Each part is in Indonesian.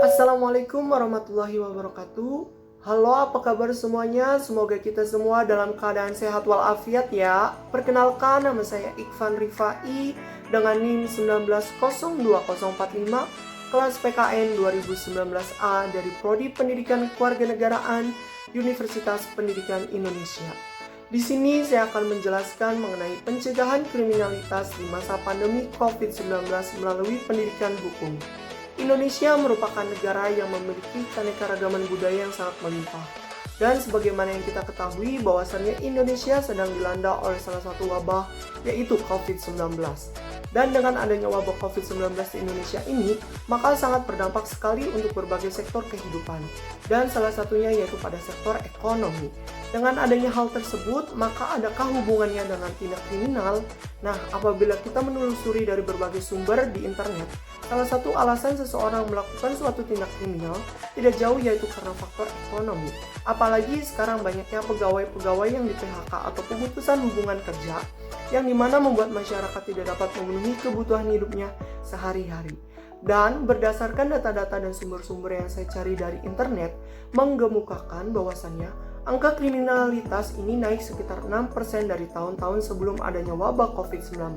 Assalamualaikum warahmatullahi wabarakatuh. Halo, apa kabar semuanya? Semoga kita semua dalam keadaan sehat walafiat ya. Perkenalkan, nama saya Ikvan Rifai dengan NIM 1902045, kelas PKN 2019A dari Prodi Pendidikan Kewarganegaraan Universitas Pendidikan Indonesia. Di sini saya akan menjelaskan mengenai pencegahan kriminalitas di masa pandemi COVID-19 melalui pendidikan hukum. Indonesia merupakan negara yang memiliki keanekaragaman budaya yang sangat melimpah. Dan sebagaimana yang kita ketahui bahwasannya Indonesia sedang dilanda oleh salah satu wabah, yaitu COVID-19. Dan dengan adanya wabah COVID-19 di Indonesia ini, maka sangat berdampak sekali untuk berbagai sektor kehidupan. Dan salah satunya yaitu pada sektor ekonomi. Dengan adanya hal tersebut, maka adakah hubungannya dengan tindak kriminal? Nah, apabila kita menelusuri dari berbagai sumber di internet, salah satu alasan seseorang melakukan suatu tindak kriminal tidak jauh yaitu karena faktor ekonomi. Apalagi sekarang banyaknya pegawai-pegawai yang di PHK atau pemutusan hubungan kerja, yang dimana membuat masyarakat tidak dapat memenuhi kebutuhan hidupnya sehari-hari. Dan berdasarkan data-data dan sumber-sumber yang saya cari dari internet, menggemukakan bahwasannya angka kriminalitas ini naik sekitar 6% dari tahun-tahun sebelum adanya wabah COVID-19.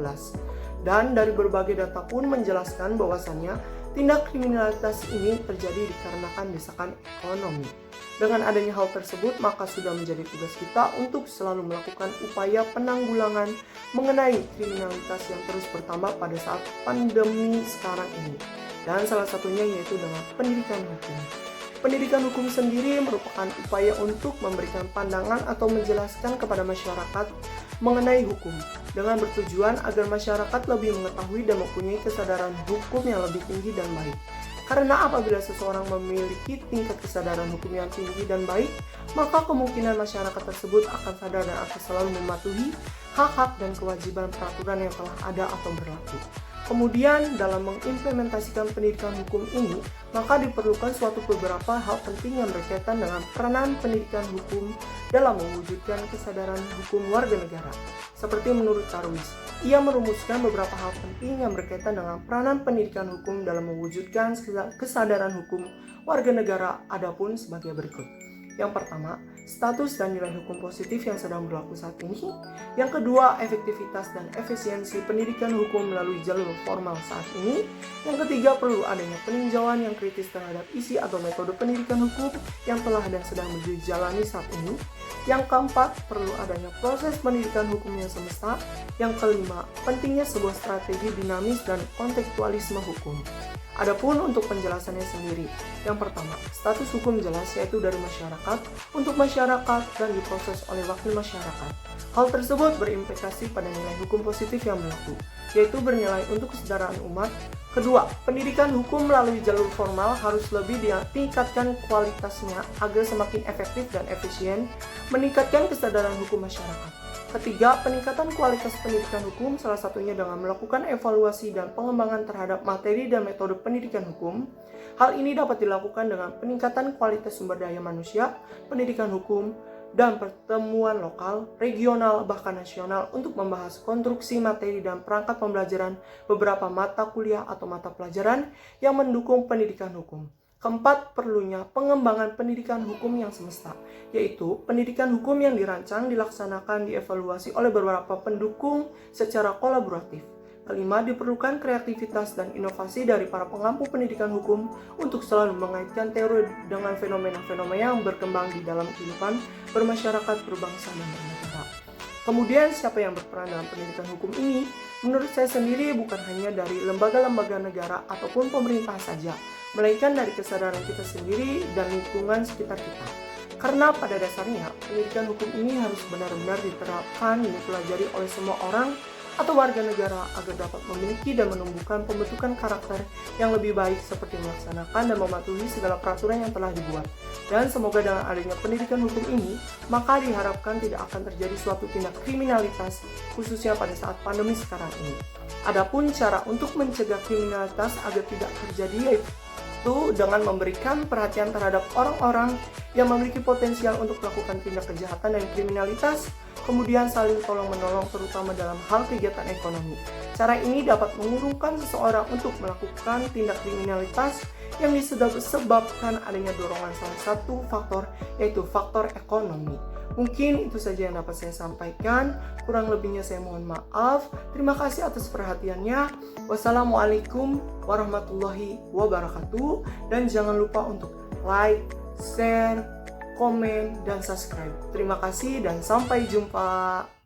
Dan dari berbagai data pun menjelaskan bahwasannya tindak kriminalitas ini terjadi dikarenakan desakan ekonomi. Dengan adanya hal tersebut, maka sudah menjadi tugas kita untuk selalu melakukan upaya penanggulangan mengenai kriminalitas yang terus bertambah pada saat pandemi sekarang ini. Dan salah satunya yaitu dengan pendidikan hukum. Pendidikan hukum sendiri merupakan upaya untuk memberikan pandangan atau menjelaskan kepada masyarakat mengenai hukum dengan bertujuan agar masyarakat lebih mengetahui dan mempunyai kesadaran hukum yang lebih tinggi dan baik. Karena apabila seseorang memiliki tingkat kesadaran hukum yang tinggi dan baik, maka kemungkinan masyarakat tersebut akan sadar dan akan selalu mematuhi hak-hak dan kewajiban peraturan yang telah ada atau berlaku. Kemudian dalam mengimplementasikan pendidikan hukum ini, maka diperlukan suatu beberapa hal penting yang berkaitan dengan peranan pendidikan hukum dalam mewujudkan kesadaran hukum warga negara. Seperti menurut Tarwis, ia merumuskan beberapa hal penting yang berkaitan dengan peranan pendidikan hukum dalam mewujudkan kesadaran hukum warga negara, adapun sebagai berikut. Yang pertama, status dan nilai hukum positif yang sedang berlaku saat ini. Yang kedua, efektivitas dan efisiensi pendidikan hukum melalui jalur formal saat ini. Yang ketiga, perlu adanya peninjauan yang kritis terhadap isi atau metode pendidikan hukum yang telah dan sedang dijalani saat ini. Yang keempat, perlu adanya proses pendidikan hukum yang semesta. Yang kelima, pentingnya sebuah strategi dinamis dan kontekstualisme hukum. Adapun untuk penjelasannya sendiri, yang pertama, status hukum jelas yaitu dari masyarakat untuk masyarakat dan diproses oleh wakil masyarakat. Hal tersebut berimplikasi pada nilai hukum positif yang berlaku, yaitu bernilai untuk kesadaran umat. Kedua, pendidikan hukum melalui jalur formal harus lebih ditingkatkan kualitasnya agar semakin efektif dan efisien meningkatkan kesadaran hukum masyarakat. Ketiga, peningkatan kualitas pendidikan hukum salah satunya dengan melakukan evaluasi dan pengembangan terhadap materi dan metode pendidikan hukum. Hal ini dapat dilakukan dengan peningkatan kualitas sumber daya manusia, pendidikan hukum, dan pertemuan lokal, regional, bahkan nasional untuk membahas konstruksi materi dan perangkat pembelajaran beberapa mata kuliah atau mata pelajaran yang mendukung pendidikan hukum. Keempat, perlunya pengembangan pendidikan hukum yang semesta, yaitu pendidikan hukum yang dirancang, dilaksanakan, dievaluasi oleh beberapa pendukung secara kolaboratif. Kelima, diperlukan kreativitas dan inovasi dari para pengampu pendidikan hukum untuk selalu mengaitkan teori dengan fenomena-fenomena yang berkembang di dalam kehidupan bermasyarakat, berbangsa, dan bernegara. Kemudian, siapa yang berperan dalam pendidikan hukum ini? Menurut saya sendiri bukan hanya dari lembaga-lembaga negara ataupun pemerintah saja, melainkan dari kesadaran kita sendiri dan lingkungan sekitar kita. Karena pada dasarnya, pendidikan hukum ini harus benar-benar diterapkan dan dipelajari oleh semua orang atau warga negara agar dapat memiliki dan menumbuhkan pembentukan karakter yang lebih baik seperti melaksanakan dan mematuhi segala peraturan yang telah dibuat. Dan semoga dengan adanya pendidikan hukum ini, maka diharapkan tidak akan terjadi suatu tindak kriminalitas khususnya pada saat pandemi sekarang ini. Adapun cara untuk mencegah kriminalitas agar tidak terjadi yaitu dengan memberikan perhatian terhadap orang-orang yang memiliki potensial untuk melakukan tindak kejahatan dan kriminalitas, kemudian saling tolong-menolong terutama dalam hal kegiatan ekonomi. Cara ini dapat mengurungkan seseorang untuk melakukan tindak kriminalitas yang disebabkan adanya dorongan salah satu faktor, yaitu faktor ekonomi. Mungkin itu saja yang dapat saya sampaikan. Kurang lebihnya saya mohon maaf. Terima kasih atas perhatiannya. Wassalamualaikum warahmatullahi wabarakatuh. Dan jangan lupa untuk like, share, komen, dan subscribe. Terima kasih dan sampai jumpa.